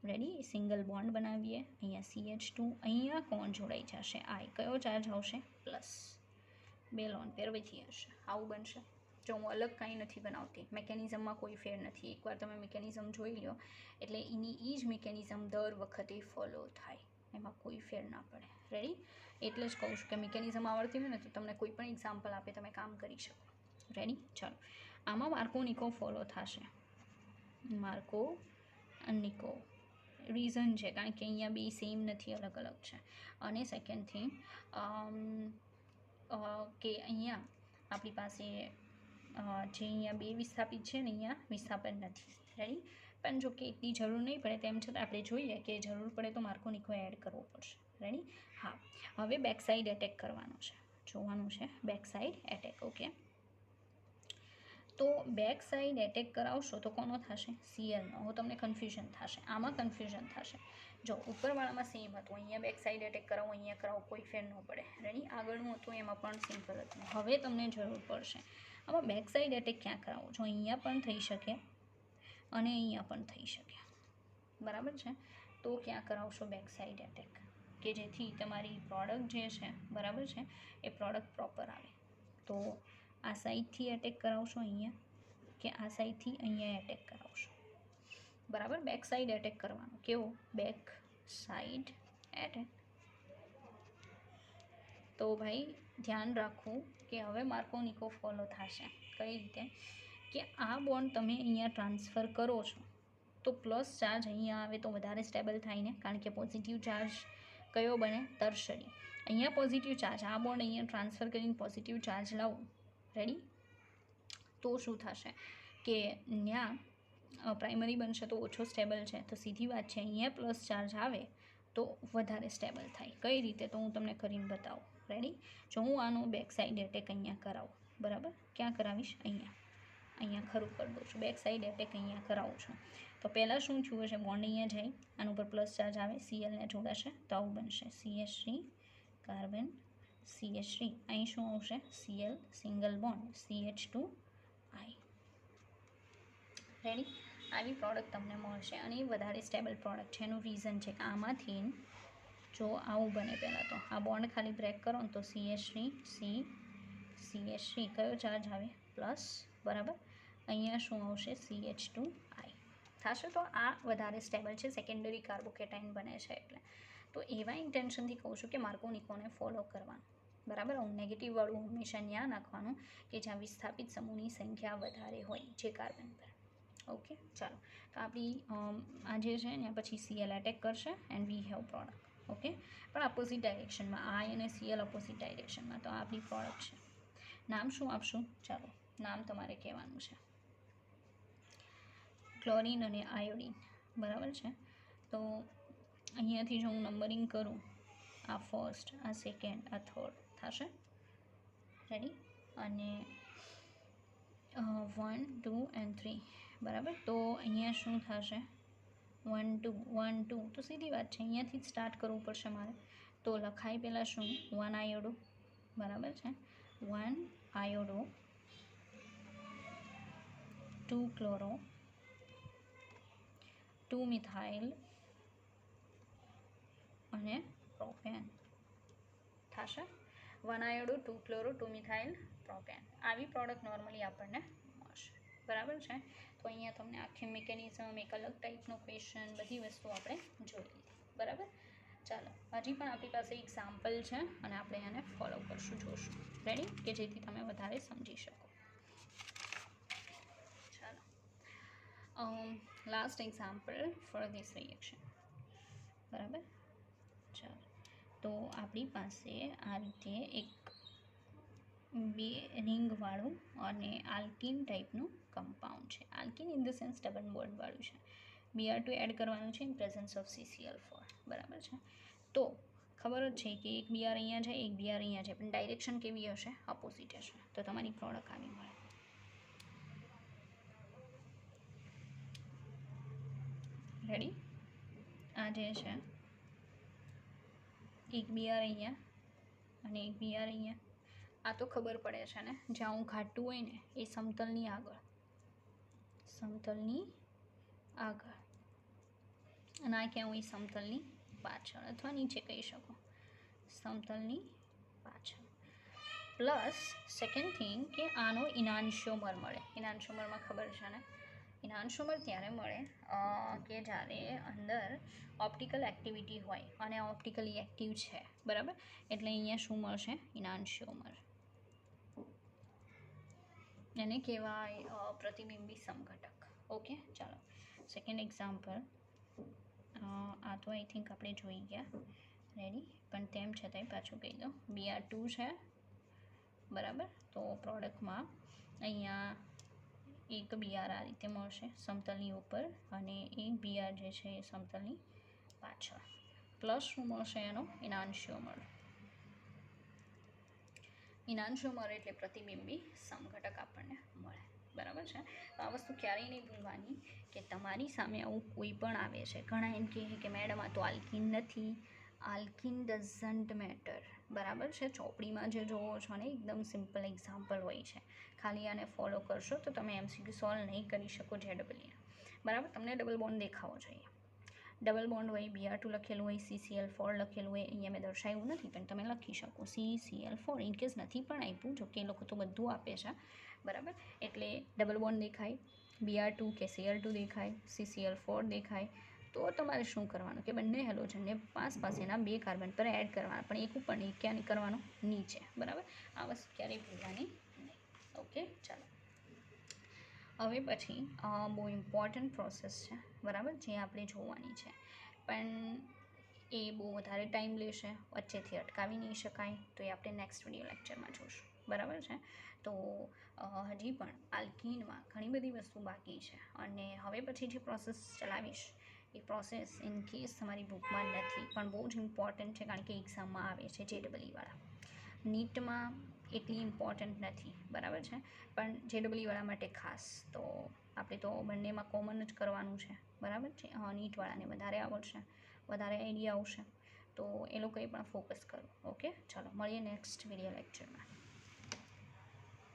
રેડી? સિંગલ બોન્ડ બનાવીએ, અહીંયા CH2, અહીંયા કોણ જોડાઈ જશે? I. કયો ચાર્જ આવશે? પ્લસ. 2 લોન પેર વધી હશે. આવું બનશે. જો હું અલગ કાંઈ નથી બનાવતી, મેકેનિઝમમાં કોઈ ફેર નથી. એકવાર તમે મેકેનિઝમ જોઈ લો એટલે એની એ જ મેકેનિઝમ દર વખતે ફોલો થાય, એમાં કોઈ ફેર ના પડે. રેડી? એટલે જ કહું છું કે મિકેનિઝમ આવડતી હોય ને તો તમને કોઈ પણ એક્ઝામ્પલ આપે તમે કામ કરી શકો. રેડી? ચાલો, આમાં માર્કોનિકો ફોલો થશે. માર્કોનિકો રીઝન છે કારણ કે અહીંયા બે સેમ નથી, અલગ અલગ છે. અને સેકન્ડ થિંગ કે અહીંયા આપણી પાસે જે અહીંયા 2 વિસ્થાપિત છે ને અહીંયા વિસ્થાપન નથી. રેડી? પણ જો કે એટલી જરૂર નહીં પડે, તેમ છતાં આપણે જોઈએ કે જરૂર પડે તો માર્કોનિકો એડ કરવો પડશે. રેડી? હા, હવે બેક સાઈડ એટેક કરવાનો છે, જોવાનું છે બેક સાઈડ એટેક. ઓકે, તો બેક સાઈડ એટેક કરાવશો તો કોનો થશે? સીએલનો. હું તમને કન્ફ્યુઝન થશે, આમાં કન્ફ્યુઝન થશે. જો ઉપરવાળામાં સેમ હતું, અહીંયા બેક સાઈડ એટેક કરાવો, અહીંયા કરાવો, કોઈ ફેર ન પડે. રેડી? આગળનું હતું એમાં પણ સિમ્પલ હતું. હવે તમને જરૂર પડશે આમાં બેક સાઈડ એટેક ક્યાં કરાવો? જો અહીંયા પણ થઈ શકે અને અહીંયા પણ થઈ શકે, બરાબર છે? તો ક્યાં કરાવશો બેક સાઈડ એટેક કે જેથી તમારી પ્રોડક્ટ જે છે, બરાબર છે, એ પ્રોડક્ટ પ્રોપર આવે? તો આ સાઈડથી એટેક કરાવશો અહીંયા કે આ સાઈડથી અહીંયા એટેક કરાવશો? બરાબર, બેક સાઈડ એટેક કરવાનો. કેવો? Back side attack. તો ભાઈ ધ્યાન રાખવું કે હવે માર્કો નિકો ફોલો થશે. કઈ રીતે? કે આ બોન્ડ તમે અહીંયા ટ્રાન્સફર કરો છો તો પ્લસ ચાર્જ અહીંયા આવે તો વધારે સ્ટેબલ થાય ને, કારણ કે પોઝિટિવ ચાર્જ કયો બને? ટર્શરી. અહીંયા પોઝિટિવ ચાર્જ, આ બોન્ડ અહીંયા ટ્રાન્સફર કરીને પોઝિટિવ ચાર્જ લાવું, રેડી? તો શું થશે કે ત્યાં પ્રાઇમરી બનશે તો ઓછો સ્ટેબલ છે, તો સીધી વાત છે અહીંયા પ્લસ ચાર્જ આવે તો વધારે સ્ટેબલ થાય. કઈ રીતે? તો હું તમને કરીને બતાવું. રેડી? જો હું આનો બેક સાઈડ એટેક અહીંયા કરાવું, બરાબર, ક્યાં કરાવીશ? અહીંયા ખરું કરી દઉં છું. બેક સાઈડ એટેક અહીંયા કરાવું છું તો પહેલાં શું થયું હશે? બોન્ડ અહીંયા જાય, આના ઉપર પ્લસ ચાર્જ આવે, સીએલને જોડાશે તો આવું બનશે, CH3 કાર્બન CH3. અહીં શું આવશે? CL single bond CH2 I. Ready? આવી પ્રોડક્ટ તમને મળશે અને એ વધારે સ્ટેબલ પ્રોડક્ટ છે. એનું રીઝન છે કે આમાંથી જો આવું બને, પહેલાં તો આ બોન્ડ ખાલી બ્રેક કરો ને તો CH3 કયો ચાર્જ આવે? પ્લસ, બરાબર. અહીંયા શું આવશે? CH2 I થશે. તો આ વધારે સ્ટેબલ છે, સેકન્ડરી કાર્બોકેટાઇન બને છે એટલે. તો એવા ઇન્ટેન્શનથી કહું છું કે માર્કો નિકોને ફોલો કરવાનું, બરાબર. નેગેટિવવાળું હંમેશા ત્યાં નાખવાનું કે જ્યાં વિસ્થાપિત સમૂહની સંખ્યા વધારે હોય જે કાર્બન પર. ઓકે, ચાલો. તો આપણી આ જે છે ને પછી સીએલ એટેક કરશે and we have product. Okay, પણ અપોઝિટ ડાયરેક્શનમાં, આઈ અને સીએલ અપોઝિટ ડાયરેક્શનમાં. તો આ આપણી પ્રોડક્ટ છે. નામ શું આપશું? ચાલો, નામ તમારે કહેવાનું છે ક્લોરિન અને આયોડિન, બરાબર છે. તો અહીંયાથી જો હું નંબરિંગ કરું, આ ફર્સ્ટ, આ સેકન્ડ, આ થર્ડ થશે. રેડી? અને 1 2 and 3, બરાબર. તો અહીંયા શું થશે? 1 2 1 2. તો સીધી વાત છે, અહીંયાથી જ સ્ટાર્ટ કરવું પડશે મારે. તો લખાય પહેલાં શું? 1 આયોડો, બરાબર છે, 1 આયોડો, 2 ક્લોરો, 2 મિથાઇલ અને પ્રોપેન થશે. 1 આયોડો, 2 ક્લોરો, 2 મિથાઇલ, પ્રોપેન. આવી પ્રોડક્ટ નોર્મલી આપણને મળશે, બરાબર છે. તો અહીંયા તમને આખી મિકેનિઝમ, એક અલગ ટાઈપનો ક્વેશ્ચન, બધી વસ્તુ આપણે જોઈ લીધી, બરાબર. ચાલો, હજી પણ આપણી પાસે એક્ઝામ્પલ છે અને આપણે એને ફોલો કરશું, જોશું. રેડી? કે જેથી તમે વધારે સમજી શકો. ચાલો, last example for this reaction, બરાબર. ચાલો, તો આપણી પાસે આ રીતે એક બે રિંગવાળું અને આલ્કિન ટાઈપનું કમ્પાઉન્ડ છે. Alkene in the sense double બોન્ડવાળું છે. Br2 એડ કરવાનું છે ઇન પ્રેઝન્સ ઓફ CCl4, બરાબર છે. તો ખબર જ છે કે એક Br અહીંયા છે, એક Br અહીંયા છે, પણ ડાયરેક્શન કેવી હશે? અપોઝિટ હશે. તો તમારી પ્રોડક્ટ આવી મળે. રેડી? આ જે છે એક Br અહીંયા અને એક Br અહીંયા. આ તો ખબર પડે છે ને, જ્યાં હું ઘાટું હોય ને એ સમતલની આગળ અને આ ક્યાં હોય? સમતલની પાછળ, અથવા નીચે કહી શકો, સમતલની પાછળ. પ્લસ સેકન્ડ થિંગ કે આનો ઇનાન્શિયોમર મળે. ઇનાન્શિયોમરમાં ખબર છે ને, ઇનાન્શિયોમર ત્યારે મળે કે જ્યારે અંદર ઓપ્ટિકલ એક્ટિવિટી હોય અને ઓપ્ટિકલી એક્ટિવ છે, બરાબર. એટલે અહીંયા શું મળશે? ઇનાન્શિયોમર. એને કહેવાય પ્રતિબિંબી સમઘટક. ઓકે, ચાલો, સેકન્ડ એક્ઝામ્પલ. આ તો આઈ થિંક આપણે જોઈ ગયા. રેડી? પણ તેમ છતાંય પાછું કહી દો. Br2 છે, બરાબર. તો પ્રોડક્ટમાં અહીંયા એક Br આ રીતે મળશે સમતલની ઉપર અને એક Br જે છે એ સમતલની પાછળ. પ્લસ શું મળશે? એનો ઇનાન્શિયોમર. ઇનાન્શિયોમર એટલે પ્રતિબિંબી સમઘટક આપણને મળે, બરાબર છે. તો આ વસ્તુ ક્યારેય નહીં ભૂલવાની કે તમારી સામે આવું કોઈ પણ આવે છે, ઘણા એમ કહે કે મેડમ આ તો આલ્કિન નથી, આલ્કિન ડઝન્ટ મેટર. બરાબર છે. ચોપડીમાં જે જોવો છો ને એકદમ સિમ્પલ એક્ઝામ્પલ હોય છે, ખાલી આને ફોલો કરશો તો તમે MCQ સોલ્વ નહીં કરી શકો JEE. બરાબર. તમને ડબલ બોન્ડ દેખાવો જોઈએ. ડબલ બોન્ડ હોય, Br2 લખેલું હોય, CCl4 લખેલું હોય, અહીંયા મેં દર્શાવ્યું નથી પણ તમે લખી શકો CCl4. ઇનકેસ નથી પણ આપ્યું, જો કે એ લોકો તો બધું આપે છે. બરાબર. એટલે ડબલ બોન્ડ દેખાય, Br2 કે Cl2 દેખાય, CCl4 દેખાય, તો તમારે શું કરવાનું કે બંને હેલોજનને પાસેના 2 કાર્બન પર એડ કરવાના, પણ એક ઉપર નહીં, ક્યાં નહીં કરવાનું, નીચે. બરાબર. આ વસ્તુ ક્યારેય ભૂલવાની નહીં. ઓકે, ચાલો. હવે પછી બહુ ઇમ્પોર્ટન્ટ પ્રોસેસ છે, બરાબર, જે આપણે જોવાની છે, પણ એ બહુ વધારે ટાઈમ લેશે, વચ્ચેથી અટકાવી નહીં શકાય, તો એ આપણે નેક્સ્ટ વિડીયો લેક્ચરમાં જોઈશું. બરાબર છે. તો હજી પણ આલ્કીનમાં ઘણી બધી વસ્તુ બાકી છે, અને હવે પછી જે પ્રોસેસ ચલાવીશ એ પ્રોસેસ ઇન કેસ તમારી બુકમાં નથી પણ બહુ જ ઇમ્પોર્ટન્ટ છે, કારણ કે એક્ઝામમાં આવે છે JEE. નીટમાં એટલી ઇમ્પોર્ટન્ટ નથી. બરાબર છે. પણ JEE માટે ખાસ તો આપણે તો બંનેમાં કોમન જ કરવાનું છે. બરાબર છે. નીટવાળાને વધારે આવડશે, વધારે આઈડિયા આવશે, તો એ લોકોએ પણ ફોકસ કરો. ઓકે, ચાલો મળીએ નેક્સ્ટ વિડીયો લેક્ચરમાં.